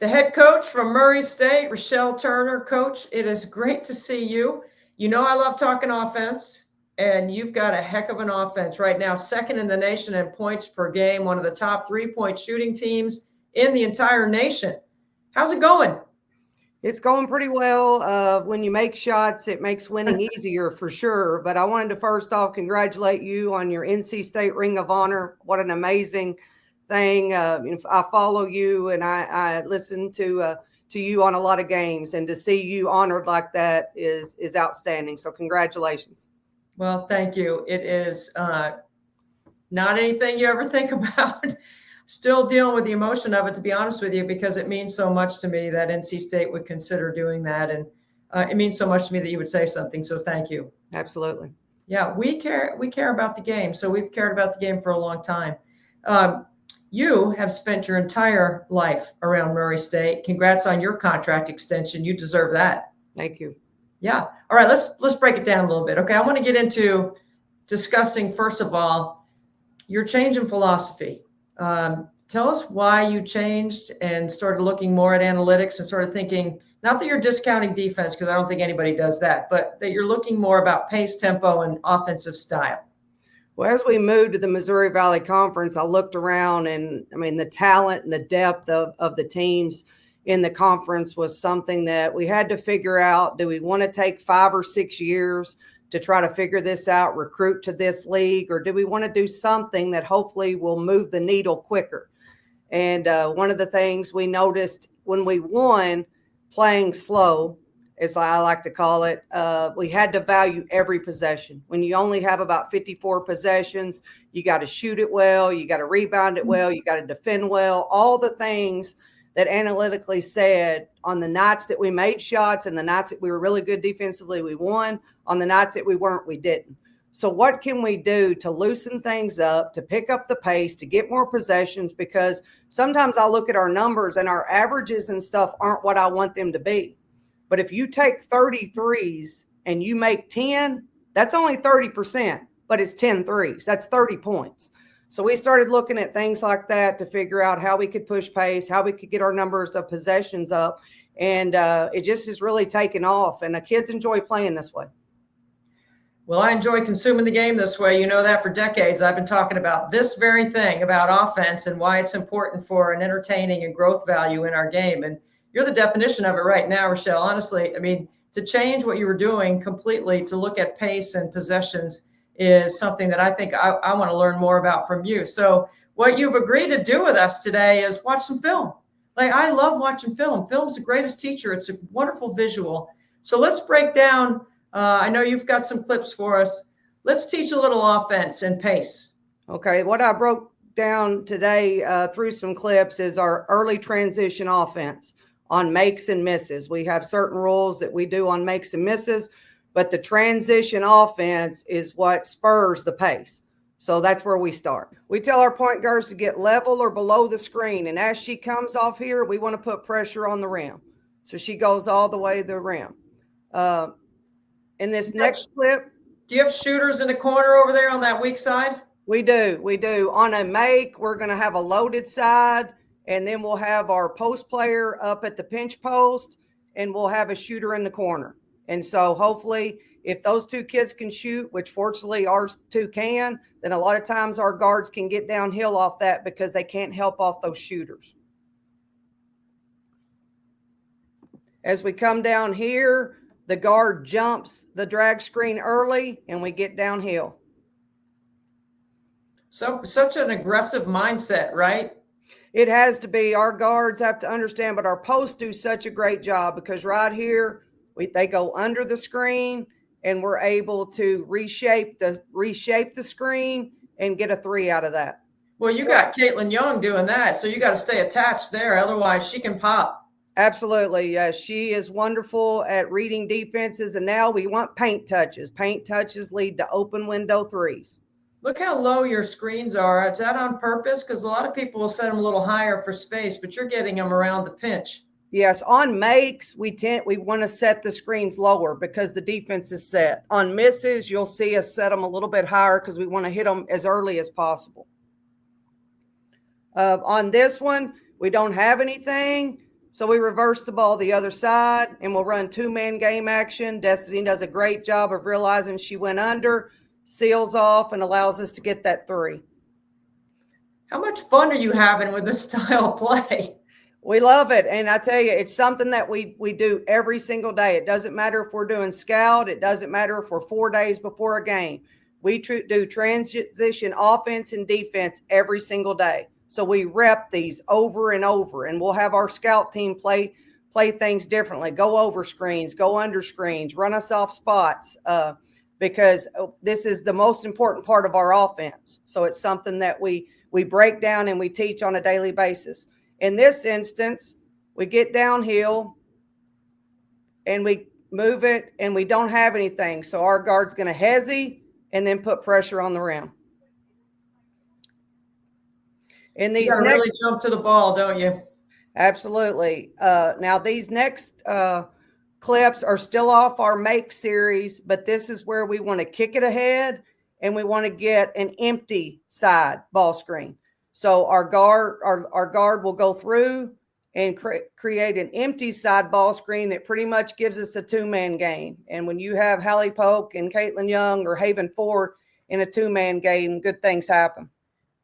the head coach from Murray State, Rechelle Turner. Coach, it is great to see you. You know I love talking offense, and you've got a heck of an offense right now, second in the nation in points per game, one of the top 3-point shooting teams in the entire nation. How's it going? It's going pretty well. When you make shots, it makes winning easier for sure. But I wanted to first off congratulate you on your NC State Ring of Honor. What an amazing thing. I follow you and I listen to you on a lot of games, and to see you honored like that is outstanding. So congratulations. Well, thank you. It is not anything you ever think about. Still dealing with the emotion of it, to be honest with you, because it means so much to me that NC State would consider doing that. And it means so much to me that you would say something. So thank you. Absolutely. Yeah, we care about the game. So we've cared about the game for a long time. You have spent your entire life around Murray State. Congrats on your contract extension. You deserve that. Thank you. Yeah. All right, let's break it down a little bit. Okay, I want to get into discussing, first of all, your change in philosophy. Tell us why you changed and started looking more at analytics and started thinking, not that you're discounting defense, because I don't think anybody does that, but that you're looking more about pace, tempo, and offensive style. Well, as we moved to the Missouri Valley Conference, I looked around, and I mean, the talent and the depth of the teams in the conference was something that we had to figure out. Do we want to take 5 or 6 years to try to figure this out, recruit to this league, or do we want to do something that hopefully will move the needle quicker? And one of the things we noticed when we won, playing slow, as I like to call it, we had to value every possession. When you only have about 54 possessions, you got to shoot it well, you got to rebound it well, you got to defend well, all the things that analytically said on the nights that we made shots and the nights that we were really good defensively, we won. On the nights that we weren't, we didn't. So what can we do to loosen things up, to pick up the pace, to get more possessions? Because sometimes I look at our numbers and our averages and stuff aren't what I want them to be. But if you take 33s and you make 10, that's only 30%, but it's 10 threes. That's 30 points. So we started looking at things like that to figure out how we could push pace, how we could get our numbers of possessions up. And it just has really taken off. And the kids enjoy playing this way. Well, I enjoy consuming the game this way. You know that for decades. I've been talking about this very thing, about offense and why it's important for an entertaining and growth value in our game. And you're the definition of it right now, Rechelle. Honestly, I mean, to change what you were doing completely, to look at pace and possessions is something that I think I want to learn more about from you. So what you've agreed to do with us today is watch some film. Like, I love watching film. Film's the greatest teacher. It's a wonderful visual. So let's break down. I know you've got some clips for us. Let's teach a little offense and pace. Okay, what I broke down today through some clips is our early transition offense on makes and misses. We have certain rules that we do on makes and misses, but the transition offense is what spurs the pace. So that's where we start. We tell our point guards to get level or below the screen, and as she comes off here, we want to put pressure on the rim. So she goes all the way to the rim. In this next clip. Do you have shooters in the corner over there on that weak side? We do. On a make, we're going to have a loaded side, and then we'll have our post player up at the pinch post, and we'll have a shooter in the corner. And so hopefully if those two kids can shoot, which fortunately ours two can, then a lot of times our guards can get downhill off that because they can't help off those shooters. As we come down here, the guard jumps the drag screen early, and we get downhill. So such an aggressive mindset, right? It has to be. Our guards have to understand, but our posts do such a great job because right here, they go under the screen, and we're able to reshape the screen and get a three out of that. Well, you got Caitlin Young doing that, so you got to stay attached there. Otherwise, she can pop. Absolutely. She is wonderful at reading defenses, and now we want paint touches. Paint touches lead to open window threes. Look how low your screens are. Is that on purpose? Because a lot of people will set them a little higher for space, but you're getting them around the pinch. Yes, on makes, we want to set the screens lower because the defense is set. On misses, you'll see us set them a little bit higher because we want to hit them as early as possible. On this one, we don't have anything. So we reverse the ball the other side, and we'll run two-man game action. Destiny does a great job of realizing she went under, seals off, and allows us to get that 3. How much fun are you having with this style of play? We love it. And I tell you, it's something that we do every single day. It doesn't matter if we're doing scout. It doesn't matter if we're 4 days before a game. We do transition offense and defense every single day. So we rep these over and over, and we'll have our scout team play things differently, go over screens, go under screens, run us off spots, because this is the most important part of our offense. So it's something that we break down and we teach on a daily basis. In this instance, we get downhill and we move it and we don't have anything. So our guard's going to hesitate and then put pressure on the rim. In these you gotta really jump to the ball, don't you? Absolutely. Now these next clips are still off our make series, but this is where we want to kick it ahead and we want to get an empty side ball screen. So our guard will go through and create an empty side ball screen that pretty much gives us a two-man game. And when you have Hallie Polk and Caitlin Young or Haven Ford in a two-man game, good things happen.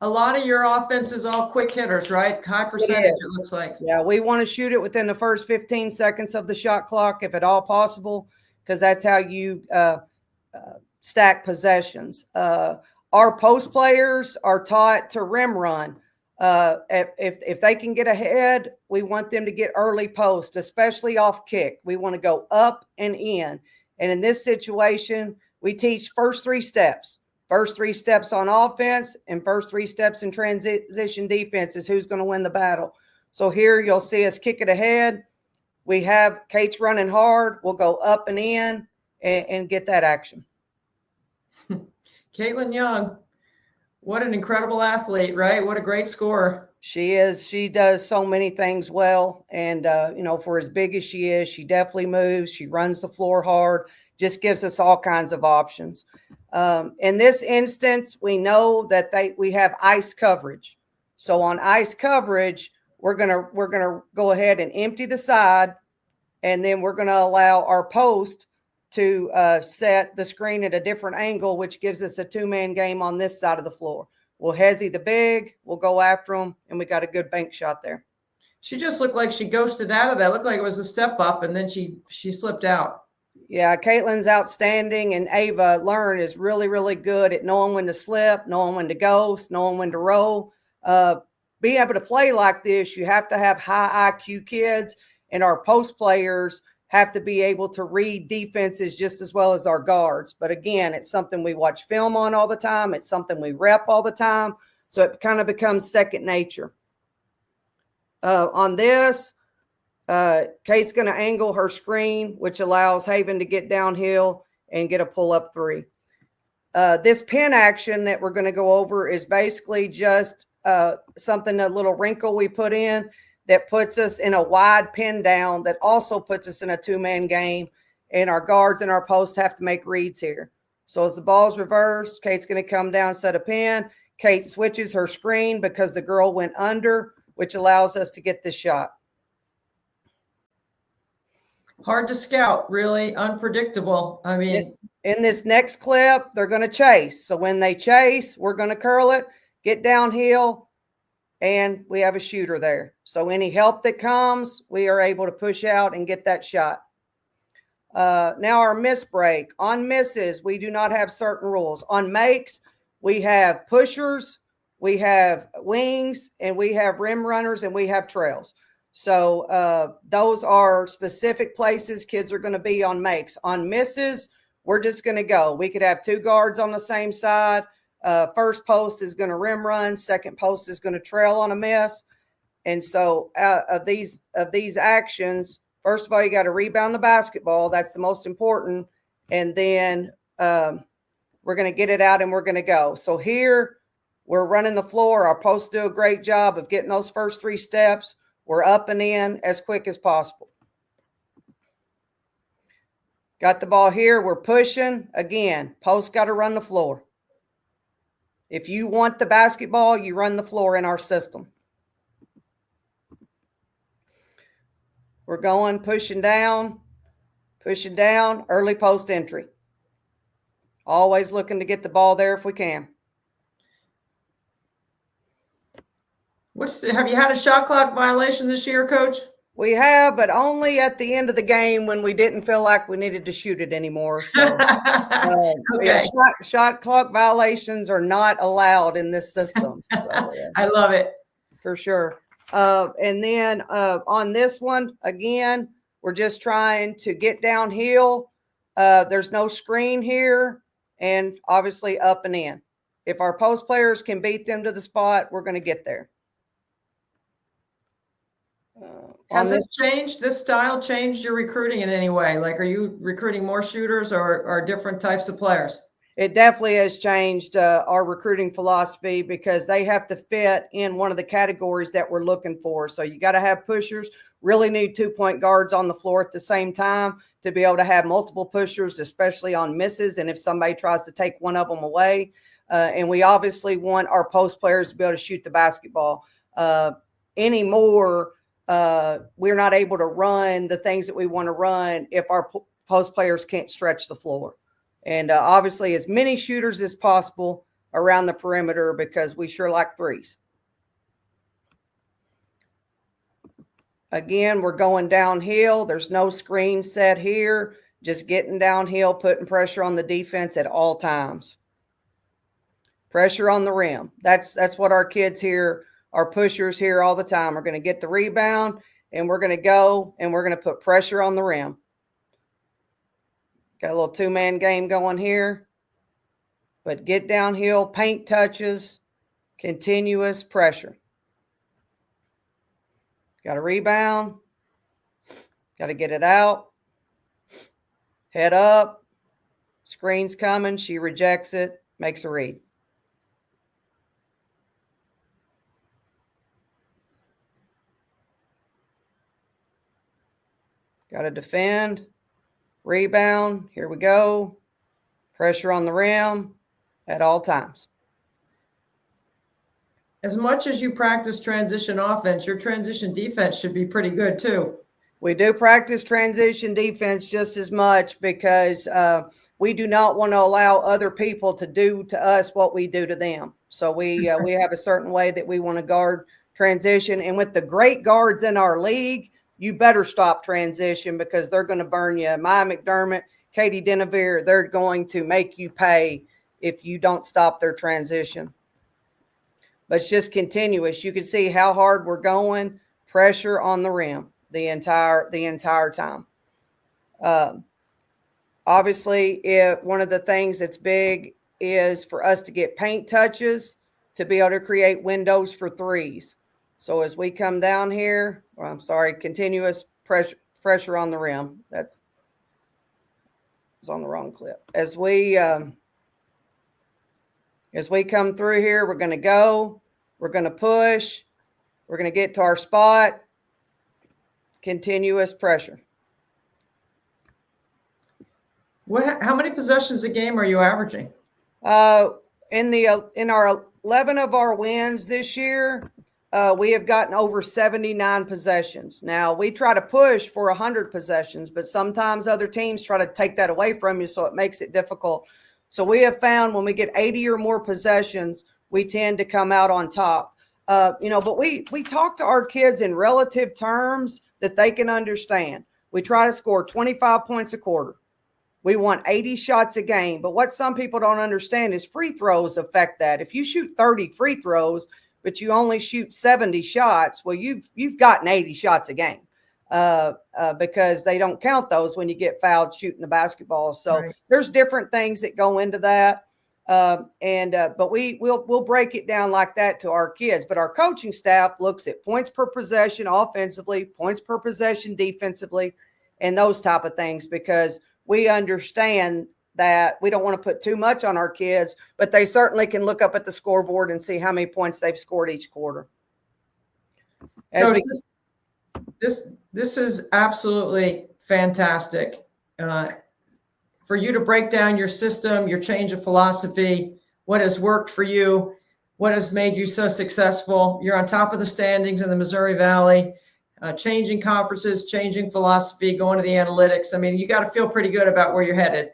A lot of your offense is all quick hitters, right? High percentage, it looks like. Yeah, we want to shoot it within the first 15 seconds of the shot clock, if at all possible, because that's how you stack possessions. Our post players are taught to rim run. If they can get ahead, we want them to get early post, especially off kick. We want to go up and in. And in this situation, we teach first 3 steps. First 3 steps on offense and first 3 steps in transition defense is who's going to win the battle. So here you'll see us kick it ahead. We have Kate's running hard. We'll go up and in and get that action. Caitlin Young, what an incredible athlete, right? What a great scorer. She is. She does so many things well. And, for as big as she is, she definitely moves. She runs the floor hard, just gives us all kinds of options. In this instance, we know that we have ice coverage. So on ice coverage, we're gonna go ahead and empty the side, and then we're gonna allow our post to set the screen at a different angle, which gives us a two-man game on this side of the floor. We'll hezzy the big, we'll go after them, and we got a good bank shot there. She just looked like she ghosted out of that. It looked like it was a step up, and then she slipped out. Yeah, Caitlin's outstanding, and Ava Learn is really, really good at knowing when to slip, knowing when to ghost, knowing when to roll. Being able to play like this, you have to have high IQ kids, and our post players have to be able to read defenses just as well as our guards. But again, it's something we watch film on all the time. It's something we rep all the time. So it kind of becomes second nature. On this, Kate's going to angle her screen, which allows Haven to get downhill and get a pull-up 3. This pin action that we're going to go over is basically just something, a little wrinkle we put in that puts us in a wide pin down that also puts us in a two-man game, and our guards and our post have to make reads here. So as the ball's reversed, Kate's going to come down, set a pin. Kate switches her screen because the girl went under, which allows us to get the shot. Hard to scout, really unpredictable. I mean, in this next clip, they're going to chase. So when they chase, we're going to curl it, get downhill, and we have a shooter there. So any help that comes, we are able to push out and get that shot. Now our miss break. On misses, we do not have certain rules. On makes, we have pushers, we have wings, and we have rim runners, and we have trails. So those are specific places kids are going to be on makes. On misses, we're just going to go. We could have 2 guards on the same side. First post is going to rim run. Second post is going to trail on a miss. And so of these actions, first of all, you got to rebound the basketball. That's the most important. And then we're going to get it out and we're going to go. So here we're running the floor. Our posts do a great job of getting those first 3 steps. We're up and in as quick as possible. Got the ball here. We're pushing. Again, post got to run the floor. If you want the basketball, you run the floor in our system. We're going, pushing down, early post entry. Always looking to get the ball there if we can. Have you had a shot clock violation this year, Coach? We have, but only at the end of the game when we didn't feel like we needed to shoot it anymore. So, okay. Shot clock violations are not allowed in this system. So, I love it. For sure. And then on this one, again, we're just trying to get downhill. There's no screen here, and obviously up and in. If our post players can beat them to the spot, we're going to get there. Has this style changed your recruiting in any way? Like, are you recruiting more shooters or different types of players? It definitely has changed our recruiting philosophy because they have to fit in one of the categories that we're looking for. So you got to have pushers, really need 2-point guards on the floor at the same time to be able to have multiple pushers, especially on misses. And if somebody tries to take one of them away, and we obviously want our post players to be able to shoot the basketball anymore. We're not able to run the things that we want to run if our post players can't stretch the floor. And obviously as many shooters as possible around the perimeter because we sure like threes. Again, we're going downhill. There's no screen set here. Just getting downhill, putting pressure on the defense at all times. Pressure on the rim. That's what our kids here, our pushers here all the time. We're going to get the rebound and we're going to go and we're going to put pressure on the rim. Got a little 2-man game going here. But get downhill, paint touches, continuous pressure. Got a rebound. Got to get it out. Head up. Screen's coming. She rejects it. Makes a read. Got to defend. Rebound. Here we go. Pressure on the rim at all times. As much as you practice transition offense, your transition defense should be pretty good too. We do practice transition defense just as much because we do not want to allow other people to do to us what we do to them. So we have a certain way that we want to guard transition. And with the great guards in our league, you better stop transition because they're going to burn you. Maya McDermott, Katie Denevere, they're going to make you pay if you don't stop their transition. But it's just continuous. You can see how hard we're going, pressure on the rim the entire time. Obviously, one of the things that's big is for us to get paint touches to be able to create windows for threes. So as we come down here, continuous pressure on the rim. That's on the wrong clip. As we come through here, we're going to push, we're going to get to our spot, continuous pressure. How many possessions a game are you averaging? In our 11 of our wins this year, we have gotten over 79 possessions. Now, we try to push for 100 possessions, but sometimes other teams try to take that away from you, so it makes it difficult. So we have found when we get 80 or more possessions, we tend to come out on top. But we talk to our kids in relative terms that they can understand. We try to score 25 points a quarter. We want 80 shots a game. But what some people don't understand is free throws affect that. If you shoot 30 free throws, but you only shoot 70 shots, well, you've gotten 80 shots a game because they don't count those when you get fouled shooting the basketball. So right. There's different things that go into that. But we'll break it down like that to our kids. But our coaching staff looks at points per possession offensively, points per possession defensively, and those type of things because we understand that we don't want to put too much on our kids, but they certainly can look up at the scoreboard and see how many points they've scored each quarter. This is absolutely fantastic. For you to break down your system, your change of philosophy, what has worked for you, what has made you so successful. You're on top of the standings in the Missouri Valley. changing conferences, changing philosophy, going to the analytics. I mean, you got to feel pretty good about where you're headed.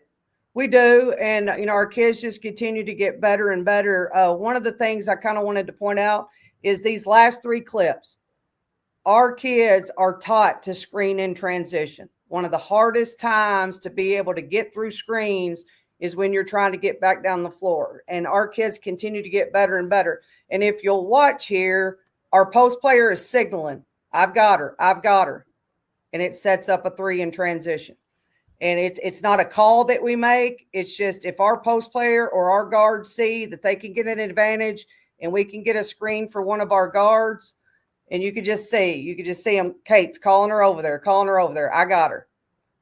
We do. And, our kids just continue to get better and better. One of the things I kind of wanted to point out is these last 3 clips. Our kids are taught to screen in transition. One of the hardest times to be able to get through screens is when you're trying to get back down the floor. And our kids continue to get better and better. And if you'll watch here, our post player is signaling, I've got her. And it sets up a 3 in transition. And it's not a call that we make. It's just if our post player or our guards see that they can get an advantage and we can get a screen for one of our guards, and you could just see them, Kate's calling her over there. I got her.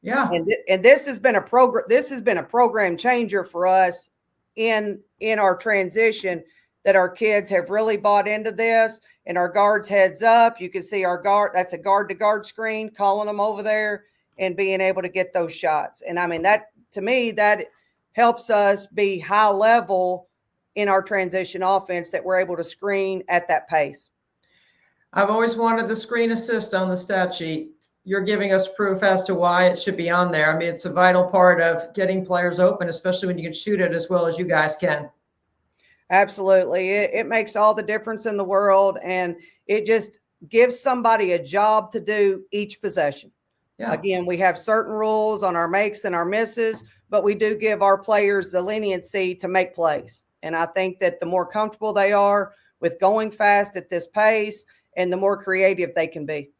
Yeah. And this has been a program changer for us in our transition, that our kids have really bought into this, and our guards heads up. You can see our guard, that's a guard to guard screen, calling them over there and being able to get those shots. And I mean, that to me, that helps us be high level in our transition offense, that we're able to screen at that pace. I've always wanted the screen assist on the stat sheet. You're giving us proof as to why it should be on there. I mean, it's a vital part of getting players open, especially when you can shoot it as well as you guys can. Absolutely. It makes all the difference in the world, and it just gives somebody a job to do each possession. Yeah. Again, we have certain rules on our makes and our misses, but we do give our players the leniency to make plays. And I think that the more comfortable they are with going fast at this pace, and the more creative they can be.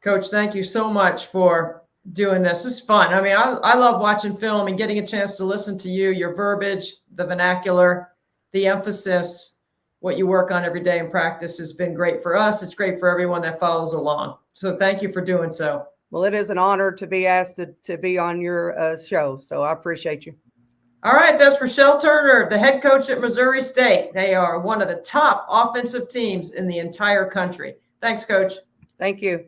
Coach, thank you so much for doing this. It's fun. I mean, I love watching film and getting a chance to listen to you, your verbiage, the vernacular, the emphasis, what you work on every day in practice has been great for us. It's great for everyone that follows along. So thank you for doing so. Well, it is an honor to be asked to be on your show. So I appreciate you. All right, that's Rechelle Turner, the head coach at Missouri State. They are one of the top offensive teams in the entire country. Thanks, Coach. Thank you.